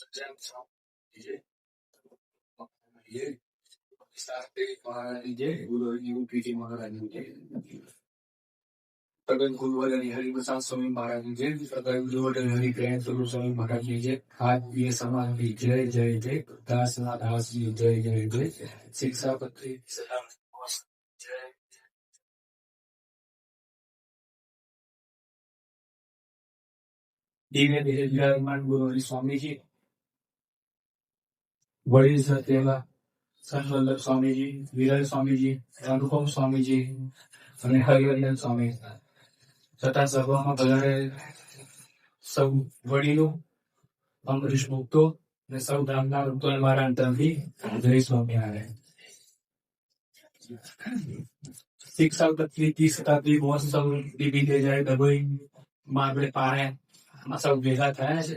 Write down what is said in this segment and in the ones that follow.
સગન ગુરુવરની હરિપ્રસાદ સ્વામી મહારાજની જય, સગન ગુરુવરની હરિપ્રસાદ સ્વામી મહારાજની જય, આદ્ય સમાજની જય જય જય, દાસના દાસની જય જય જય, શિક્ષાપત્રી સદા જય. દિવ્ય દેહ વિરાજમાન ગુરુવરી સ્વામીજી, વડીલ સત્યવા સંતવલ્લભ સ્વામીજી, વિરલ સ્વામીજી, અનુપમ સ્વામીજી અને હરિવર્ધન સ્વામી તથા સભામાં પધારે સૌ વડીલો, અમરીશ મુક્તો અને સૌ ગામના લોકો મારા અંતરથી જય સ્વામિનારાયણ. શિક્ષાપત્રી 30 શતાબ્દી મહોત્સવ નિમિત્તે જયારે ડભોઈમાં આપણે પારાયણમાં સૌ ભેગા થયા છે,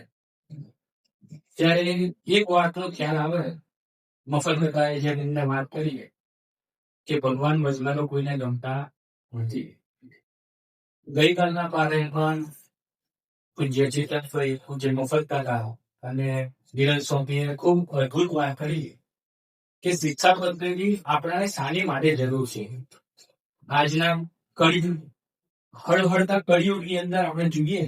ત્યારે એક વાતનો ખ્યાલ આવે. મફત કાએ જેમ એમને વાત કરી કે ભગવાન વચનાનો કોઈને ગમતા નથી. ગઈકાલના પારાયણમાં પૂજ્ય ચેતનભાઈ, પૂજ્ય મફત કાકા અને વિરલ સ્વામીએ ખૂબ અદભુત વાત કરી કે શિક્ષાપત્રીની આપણાને શાની માટે જરૂર છે. આજના હળહળતા કળિયુગની અંદર આપણે જોઈએ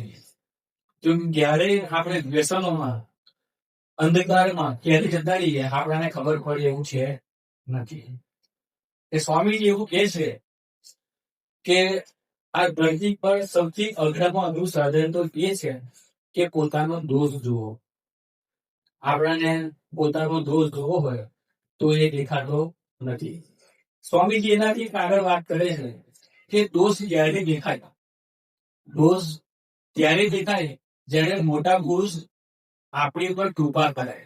તો ક્યારે આપણે વ્યસનોમાં, અંધકારમાં ક્યારે જતા રહીએ આપણાને ખબર પડે એવું છે નથી. એ સ્વામીજી એવું કહે છે કે આ ધરતી પર સૌથી અઘરામાં અઘરું સાધન તો એ છે કે પોતાનો દોષ જુઓ. આપણાને પોતાનો દોષ જોવો હોય તો એ દેખાતો નથી. સ્વામીજી એનાથી આગળ વાત કરે છે કે દોષ જ્યારે દેખાય, દોષ ત્યારે દેખાય જ્યારે મોટા પુરુષ આપણી ઉપર કૃપા કરે.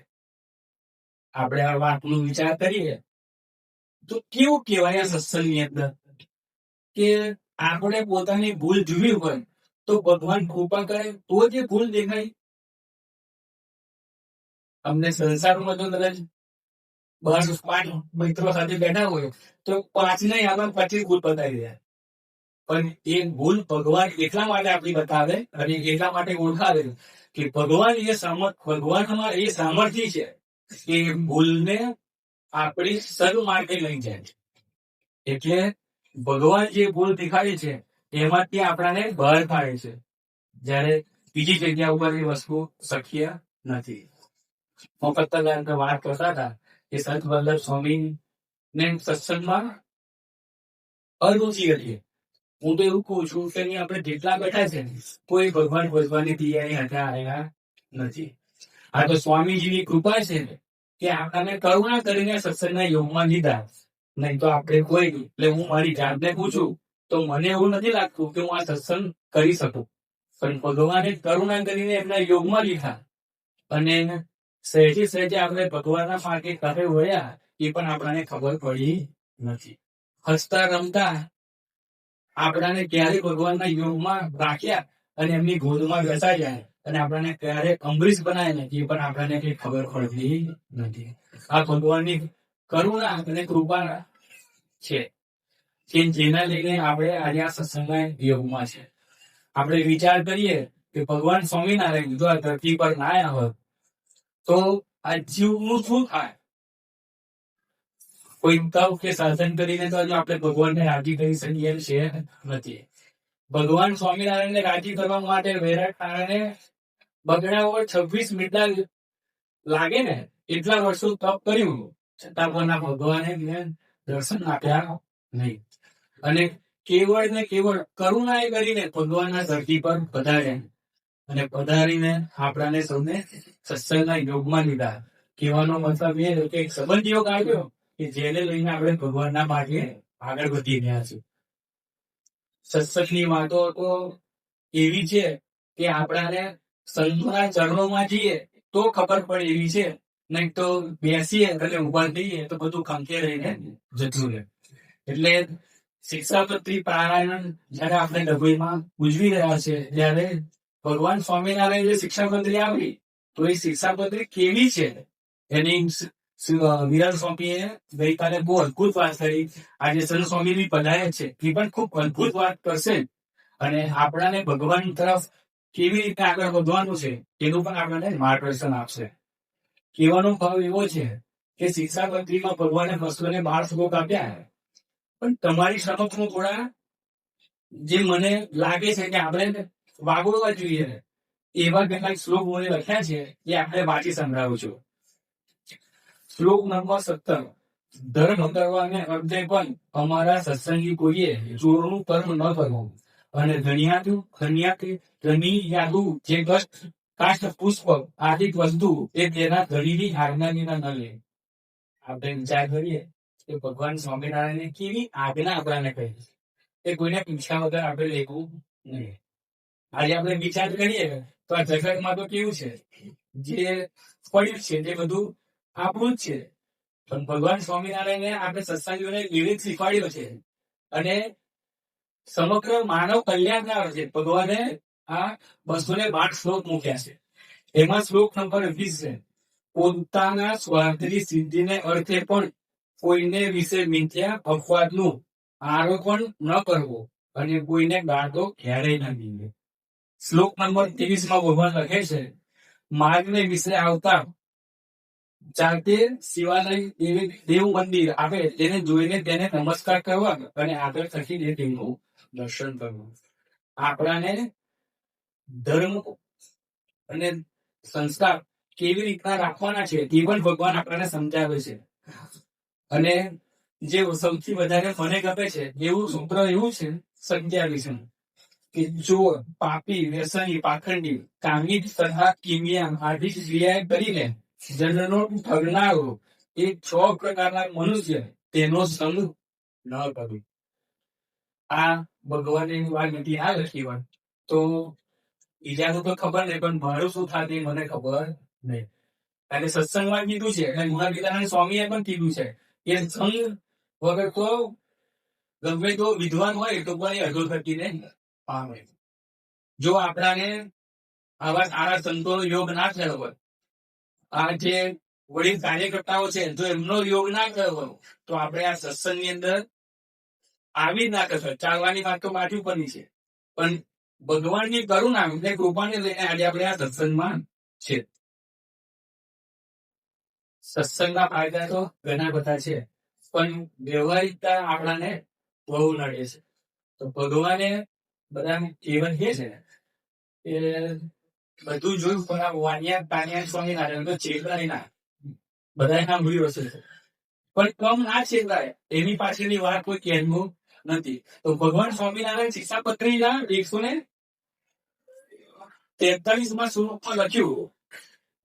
આપણે આ વાતનો વિચાર કરીએ તો કેવું કહેવાય આ સત્સંગની અંદર કે આપણે પોતાની ભૂલ જોવી હોય તો ભગવાન કૃપા કરે તો જે ભૂલ દેખાય. અમને સંસારમાં તો કદાચ 5 મિત્રો સાથે બેઠા હોય તો 5 ને આમાં 25 ભૂલ બતાવી દે, પણ એ ભૂલ ભગવાન એટલા માટે આપણી બતાવે અને એટલા માટે ઓળખાવે કે ભગવાન એ સામર્થ્ય છે કે ભૂલને આપણી સદમાર્ગે લઈ જાય. એટલે ભગવાન જે ભૂલ દેખાડે છે એમાંથી આપણાને બહાર પાડે છે, જ્યારે બીજી જગ્યા ઉપર એ વસ્તુ શક્ય નથી. મફત વાત કરતા હતા કે સંત વલ્લભ સ્વામી ને સત્સંગમાં અરુચિ હતી. હું તો એવું કહું છું કે આપણે જેટલા બેઠા છે કોઈ ભગવાન ભજવાની તૈયારી હતા નથી. આ તો સ્વામીજીની કૃપા છે કે આપણને કરુણા કરીને સત્સંગના યોગમાં લીધા. નહીં તો આપણે કોઈ, એટલે હું મારી જાતને પૂછું તો મને એવું નથી લાગતું કે હું આ સત્સંગ કરી શકું, પણ ભગવાને કરુણા કરીને એમના યોગમાં લીધા અને સહેજે આપણે ભગવાનના માર્ગે કાપે વળ્યા એ પણ આપણને ખબર પડી નથી. હસતા રમતા આપણાને ક્યારે ભગવાનના યોગમાં રાખ્યા અને એમની ગોદમાં બેસાડ્યા અને આપણને ક્યારે અમરીશ બનાવે ને એ પણ આપણને કઈ ખબર પડતી નથી. આ ભગવાનની કરુણા અને કૃપા છે કે જેના લઈને આપણે આજે આ સત્સંગના યોગમાં છે. આપણે વિચાર કરીએ કે ભગવાન સ્વામિનારાયણ જો આ ધરતી પર ના આવ્યા હોત તો આ જીવનું શું થાય. કોઈ તપ કે સાધન કરીને તો આપણે ભગવાનને રાજી કરી શકીએ છીએ નથી. ભગવાન સ્વામિનારાયણને રાજી કરવા માટે વહેરા કારણે બગડા ઉપર 26 મીઠા લાગે ને એટલા વર્ષો તપ કર્યું, છતાં પણ ભગવાને દર્શન આપ્યા નહીં. અને કેવળ ને કેવળ કરુણા કરીને ભગવાનના ધરતી પર પધાર્યા અને પધારીને આપણાને સૌને સત્સંગના યોગમાં લીધા. કહેવાનો મતલબ એ કે એક સંબંધ યોગ આવ્યો કે જેને લઈને આપણે ભગવાનના માર્ગે આગળ વધી રહ્યા છીએ. સત્સંગની વાતો તો એવી છે કે આપણાને સંતોના ચરણોમાં જઈએ તો ખબર પડે એવી છે, નહીં તો બેસીએ અને ઉભા થઈએ તો બધું ખંખે રહીને જતું રહે. એટલે શિક્ષાપત્રી પારાયણ જયારે આપણે ડભોઈમાં ઉજવી રહ્યા છે ત્યારે ભગવાન સ્વામિનારાયણ જે શિક્ષાપત્રી આપી તો એ શિક્ષાપત્રી કેવી છે એની વિરલ સ્વામીએ ગઈકાલે બહુ અદભુત વાત કરી. આજે સંત સ્વામી બી પધાર્યા છે, એ પણ ખૂબ અદભુત વાત કરશે અને આપણાને ભગવાન તરફ કેવી રીતે આગળ વધવાનું છે એનું પણ આપણને માર્ગદર્શન આપશે. કહેવાનો ભાવ એવો છે કે શિક્ષાપત્રીમાં ભગવાને 212 શ્લોક આપ્યા, પણ તમારી સમક્ષમાં થોડા જે મને લાગે છે કે આપણે વાગોળવા જોઈએ એવા કેટલાક શ્લોક મને લખ્યા છે એ આપણે વાંચી સંભળાવું છું. શ્લોક નંબર 17. ધર્મ કરવાને અર્થે પણ અમારા સત્સંગી કોઈએ ચોરનું કર્મ ન કરવું, અને ધનિયાદુ જે કાષ્ઠ પુષ્પ આદિ વસ્તુ એ તેના ધણીની આજ્ઞા વિના ન લે. આપણે વિચાર કરીએ કે ભગવાન સ્વામિનારાયણને કેવી આજ્ઞા આપણાને કહી એ કોઈને પૂછ્યા વગર આપણે લેવું નહીં. આજે આપણે વિચાર કરીએ તો આ જગતમાં તો કેવું છે, જે પડ્યું છે તે બધું આપણું જ છે, પણ ભગવાન સ્વામિનારાયણે આપણે સત્સંગીઓને વિવેક શીખવાડ્યો છે અને સમગ્ર માનવ કલ્યાણના અર્થે ભગવાને આ 212 શ્લોક મૂક્યા છે. એમાં શ્લોક નંબર 20 છે, પોતાના સ્વાર્થની સિદ્ધિને અર્થે પણ કોઈને વિશે મિથ્યા અપવાદનું આરોપણ ન કરવો, અને કોઈને ગાળો ક્યારેય ન દીધી. શ્લોક નંબર 23 માં ભગવાન લખે છે, માર્ગને વિશે આવતા જાતે શિવાલય દેવ મંદિર આવે તેને જોઈને તેને નમસ્કાર કરવા અને આગળ થકીને તેમનું દર્શન કરવું. આપણાને ધર્મ અને સંસ્કાર કેવી રીતના રાખવાના છે તે પણ ભગવાન આપણને સમજાવે છે. અને જે સૌથી વધારે મને ગમે છે એવું સૂત્ર એવું છે 27 કે ચોર, પાપી, વ્યસની, પાખંડી, કામી તથા કિમિયા આદિ ક્રિયા કરીને જનનો ઠગનારો એ 6 પ્રકારના મનુષ્ય તેનો સંગ ન કરવો. આ ભગવાનની વાત નથી આ લખી વાત, તો બીજાનું તો ખબર નહીં, પણ મારું શું થાય એ મને ખબર નહીં. અને સત્સંગમાં કીધું છે અને મહાવીરાનંદ સ્વામીએ પણ કીધું છે કે સંગ વગર તો ગમે તો વિદ્વાન હોય તો પણ અધોગતિ ને પામે. જો આપણાને આવા સારા સંતોનો યોગ ના થયો હોય, આ જે વડીલ કાર્યકર્તાઓ છે જો એમનો યોગ ના થયો હોય તો આપણે આ સત્સંગની અંદર આવી ના કરશો. ચાલવાની વાત તો બાજુ પરની છે, પણ ભગવાનની કરુણા એટલે કૃપાને લઈને આજે આપણે આ સત્સંગમાં છે. સત્સંગના ફાયદા તો ઘણા બધા છે, પણ વ્યવહારિકતા આપણાને બહુ નડે છે. તો ભગવાને બધા જીવન કે છે કે બધું જોયું, પણ આ વાણિયા કાનિયા સ્વામિનારાયણ તો ચેતરાય ના, બધા સાંભળ્યું હશે, પણ કમ ના ચેતરાય એની પાછળની વાત કોઈ કહેવું નથી. તો ભગવાન સ્વામિનારાયણ શિક્ષાપત્રીના 143માં શ્લોકમાં લખ્યું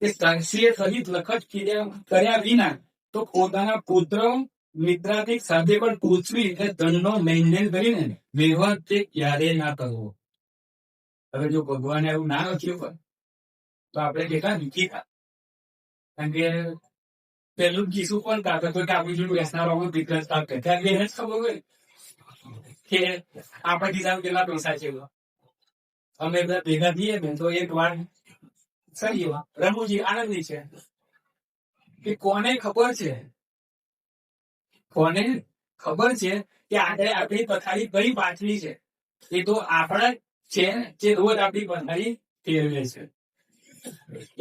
કે સાક્ષીએ સહિત લખત કર્યા વિના તો પોતાના પુત્ર મિત્રાદિક સાથે પણ પૃથ્વી એટલે ધનનો મેન્ટેન કરીને વ્યવહાર તે ક્યારેય ના કરવો. હવે જો ભગવાને એવું ના લખ્યું હોય તો આપણે કેટલા દુઃખી થાય. કારણ કે પેલું કિસ્સું પણ કાઢતો કે આપણી જોડે બેસનારો બિઝનેસ ખબર હોય કે આપણા ખિસ્સામાં કેટલા પૈસા છે. અમે બધા ભેગા થઈએ ને તો એક વાર સહી રમૂજી આનંદની છે કે કોને ખબર છે કે આગળ આપણી પથારી કઈ પાછળી છે, એ તો આપણા છે જે રોજ આપણી પથારી ફેરવે છે.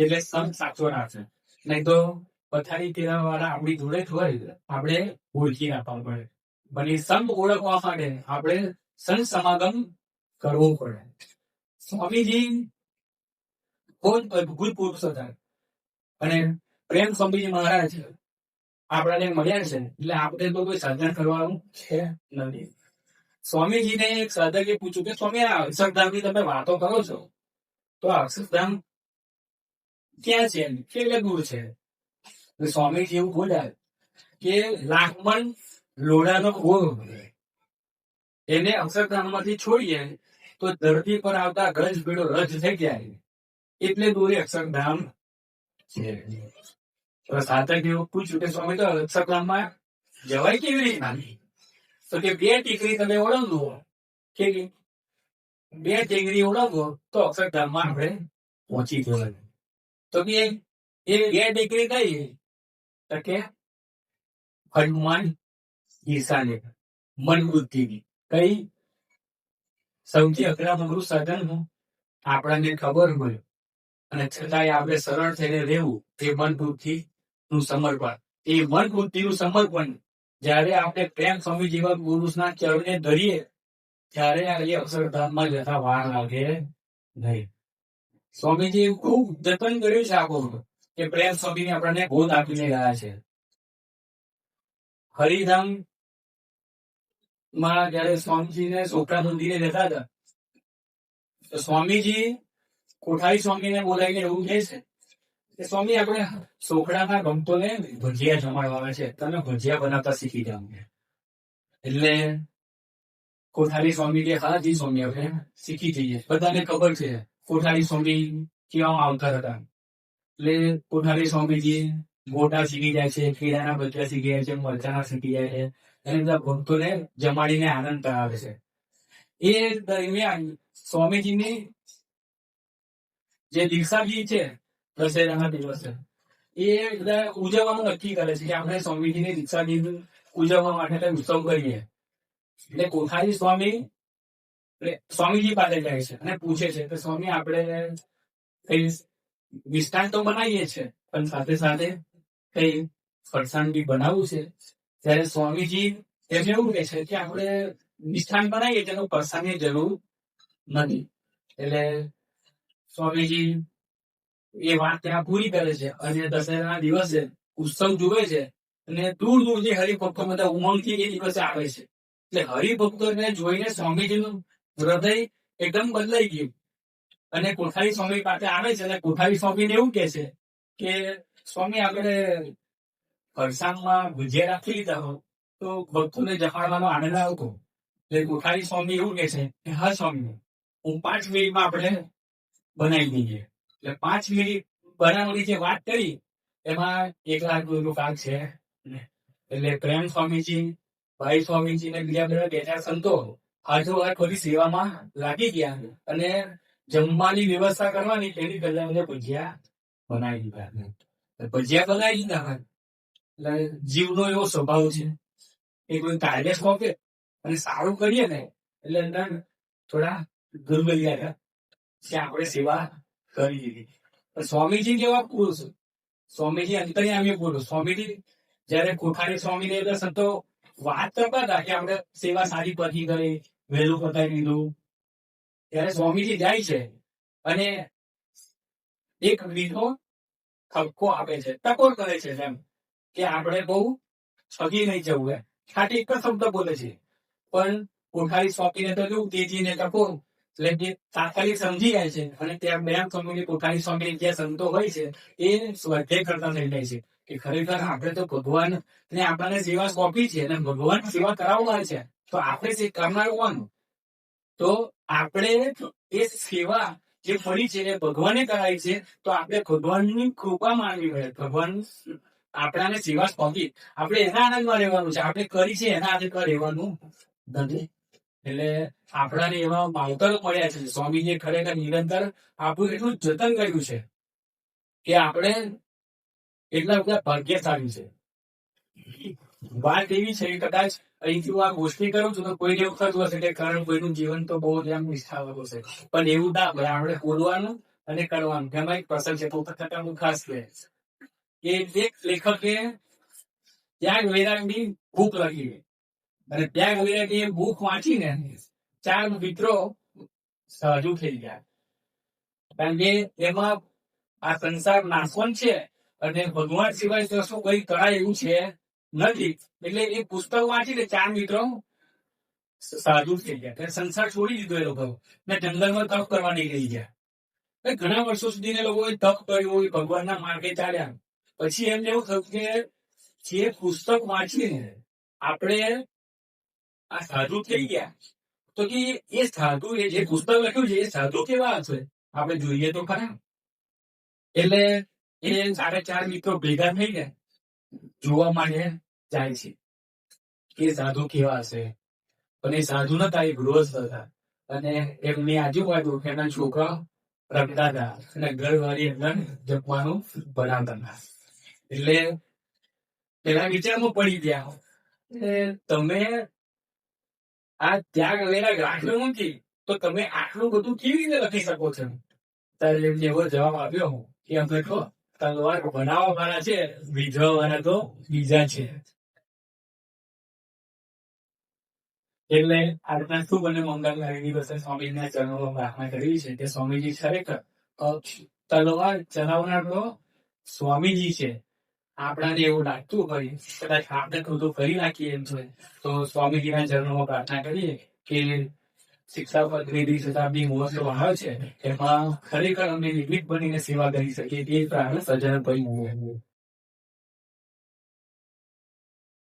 એટલે સંત સાચો રાખશે, નહીં તો પથારી ફેરવા વાળા આપણી જોડે જ હોય આપણે ઓળખી રાખવા પડે. પણ એ સંત ઓળખવા માટે આપણે સંત સમાગમ કરવો પડે. સ્વામીજી બહુ જ અદભુત પુરુષ હતા અને પ્રેમ સ્વામીજી મહારાજ આપણાને મળ્યા છે એટલે આપણે તો કોઈ સાધન કરવાનું છે નથી. સ્વામીજીને એક સાધકે પૂછ્યું કે સ્વામી આ અક્ષરધામની તમે વાતો કરો છો તો આ અક્ષરધામ ક્યાં છે, કેટલે દૂર છે? સ્વામીજી એવું બોલ્યા કે લાખમણ લોડાનો ખોળો એને અક્ષરધામમાંથી છોડીએ તો ધરતી પર આવતા ગજ ભેડો રજ થઈ જાય એટલે દૂરે અક્ષરધામ છે. સાધક એવું પૂછ્યું કે સ્વામી તો અક્ષરધામમાં જવાય કેવી રીતના? તો કે 2 ટીકરી તમે ઓળંગો, કે 2 ટીકરી ઓળંગો તો અક્ષરધામમાં આપણે પહોંચી જવાય. તો કે એ 2 ટીકરી કઈ? તો કે હનુમાન ઈશાને મન બુદ્ધિની. કઈ? સૌથી અઘરા અઘરું સાધન આપણને ખબર હોય અને છતાંય આપણે સરળ થઈને રહેવું એ મન બુદ્ધિ નું સમર્પણ. એ મન બુદ્ધિ નું સમર્પણ જયારે આપણે પ્રેમ સ્વામી જેવા પુરુષના ચરણે ધરીએ ત્યારે એ અક્ષરધામમાં જતા વાર લાગે નહીં. સ્વામીજી ખૂબ જતન કર્યું છે આખું કે પ્રેમ સ્વામી આપણને બોધ આપીને ગયા છે. હરિધામ માં જયારે સ્વામીજીને સોખરા મંદિરે જતા હતા તો સ્વામીજી કોઠારી સ્વામીને બોલાવીને એવું કહે છે કે સ્વામી આપણે સોખડાના ગમતોને ભજીયા જમાડવા છે, તમે ભજીયા બનાવતા શીખી જાઓ. એટલે કોઠારી સ્વામી કે હા જી સ્વામી આપણે શીખી જઈએ. બધાને ખબર છે કોઠારી સ્વામી કેવા આવતા હતા. એટલે કોઠારી સ્વામીજી ગોટા શીખી જાય છે, કેળાના ભજીયા શીખી જાય છે, મરચાના શીખી જાય છે અને બધા ભક્તોને જમાડીને આનંદ કરાવે છે. એ દરમિયાન સ્વામીજીની જે દીક્ષાજી છે દશેરાના દિવસે એ બધા ઉજવવાનું નક્કી કરે છે કે આપણે સ્વામીજીની દીક્ષાજી ઉજવવા માટે ઉત્સવ કરીએ. એટલે કોઠારી સ્વામી સ્વામીજી પાસે જાય છે અને પૂછે છે કે સ્વામી આપણે કઈ મિષ્ટાન તો બનાવીએ છીએ પણ સાથે સાથે કઈ ફરસાણ બી બનાવવું છે. ત્યારે સ્વામીજી એમને એવું કહે છે કે આપણે મિષ્ટાન બનાવીએ તેનું ફરસાણની જરૂર નથી. એટલે સ્વામીજી એ વાત ત્યાં પૂરી કરે છે અને દશેરાના દિવસે ઉત્સવ જુએ છે અને દૂર દૂરથી હરિભક્તો બધા ઉમંગથી એ દિવસે આવે છે. એટલે હરિભક્તોને જોઈને સ્વામીજીનું હૃદય એકદમ બદલાઈ ગયું અને કોઠારી સ્વામી પાસે આવે છે અને કોઠારી સ્વામીને એવું કહે છે કે સ્વામી આપણે ફરસાણમાં ભજીયા રાખી લીધા હો તો ભક્તોને જમાડવાનો આનંદ આવતો. એટલે કોઠારી સ્વામી એવું કહે છે કે હા સ્વામી હું 5 મિનિટમાં આપણે બનાવી દઈએ. એટલે 5 મિનિટ બનાવવાની જે વાત કરી એમાં 1 લાખ રૂપિયાનું કામ છે. એટલે પ્રેમ સ્વામીજી, ભાઈ સ્વામીજી ને બીજા બધા 2-4 સંતો હાથોહાથ બધી સેવામાં લાગી ગયા અને જમવાની વ્યવસ્થા કરવાની એની પહેલા મને ભજીયા બનાવી દીધા. ભજીયા બનાવી દીધા. એટલે જીવનો એવો સ્વભાવ છે એ કોઈ કાર્ય સોંપે અને સારું કરીએ ને એટલે અંદર થોડા દુર્બલિયા કે આપણે સેવા કરી દીધી. સ્વામીજી કેવા પુરુષ, સ્વામીજી અંતર્યામી પુરુષ. સ્વામીજી જયારે કોઠારી સ્વામી ને સંતો વાત કરતા હતા કે આપણે સેવા સારી પતી કરી, વહેલું પતાવી દીધું, ત્યારે સ્વામીજી જાય છે અને એક મીઠો ઠપકો આપે છે, ટકોર કરે છે એમ કે આપણે બહુ છગી નહીં જવું. ખાલી એક જ શબ્દ બોલે છે પણ કોઠારી સ્વામીને તો કેવું તેજીને ટકોર એટલે કે તાત્કાલિક સમજી જાય છે અને ત્યાં બેન સ્વામી કોઠારી સ્વામી જે સંતો હોય છે એ સ્વાધ્યાય કરતા થઈ જાય છે કે ખરેખર આપણે તો ભગવાન ને આપણને સેવા સોંપી છે અને ભગવાન સેવા કરાવવા છે તો આપણે કરનાર કોણ? તો આપણે એ સેવા જે ફરી છે એ ભગવાને કરાવી છે તો આપણે ભગવાનની કૃપા માનવી પડે. ભગવાન આપણાને સેવા સોંપી આપણે એના આનંદમાં રહેવાનું છે, આપણે કરી છે એના આનંદમાં રહેવાનું નથી. એટલે આપણાને એવા માવતરો મળ્યા છે. સ્વામીજીએ ખરેખર નિરંતર આપણું એટલું જતન કર્યું છે કે આપણે એટલા બધા ભાગ્યશાળી છે. વાત એવી છે કે કદાચ અહીંથી હું આ ગોષ્ઠી કરું છું તો કોઈને એવું થતું હશે કે કારણ કોઈનું જીવન તો બહુ જ એમ નિષ્ઠાવાળું છે પણ એવું ના હોય. આપણે બોલવાનું અને કરવાનું એમાં એક પ્રસંગ છે પોતાનું ખાસ કે એક લેખકે ત્યાગ વૈરાગની ભૂખ લાગી અને ત્યાગ વૈરાગની ભૂખ વાંચીને 4 મિત્રો સાધુ થઈ ગયા. કારણ કે એમાં આ સંસાર નાશવંત છે અને ભગવાન સિવાય તો શું કઈ કરાય એવું છે નથી. એટલે એ પુસ્તક વાંચીને 4 મિત્રો સાધુ થઈ ગયા, સંસાર છોડી દીધો એ લોકો ને જંગલમાં તપ કરવા નીકળી ગયા. ઘણા વર્ષો સુધી એ લોકોએ તપ કર્યું, ભગવાનના માર્ગે ચાલ્યા. પછી એમને એવું થયું કે જે પુસ્તક વાંચીને આપણે આ સાધુ થઈ ગયા તો કે એ સાધુ એ જે પુસ્તક લખ્યું છે એ સાધુ કેવા હશે આપણે જોઈએ તો ખરા. એટલે એ 4 મિત્રો ભેગા થઈને જોવા માટે જાય છે કે સાધુ કેવા હશે. પણ એ સાધુ નતા, એ ગૃહસ્થ હતા અને એમની આજુબાજુ એના છોકરા રમતા હતા અને ઘરવાળી એમને જમવાનું બનાવતા હતા. એટલે પેલા વિચારમાં પડી ગયા તમે આ ત્યાગ વૈરાગ રાખ્યો નથી તો તમે આટલું બધું કેવી રીતે લખી શકો છો? ત્યારે એમને એવો જવાબ આપ્યો કે અમે તો તલવાર બનાવવા વાળા છે, વિધવા વાળા તો બીજા છે. એટલે આજના શુભ અને મંગલકારી દિવસે સ્વામીજીના ચરણોમાં પ્રાર્થના કરવી છે કે સ્વામીજી ખરેખર તલવાર ચલાવનાર તો સ્વામીજી છે. આપણાને એવું લાગતું હોય કદાચ આપણે ખોટું કરી નાખીએ એમ છે, તો સ્વામીજીના ચરણોમાં પ્રાર્થના કરીએ કે શિક્ષાપત્ર 3રી શતાબ્દી મહોત્સવ આવ્યો છે, એમાં ખરેખર અમે નિમિત્ત બનીને સેવા કરી શકીએ તે પ્રાર્થના સજ્જન ભાઈ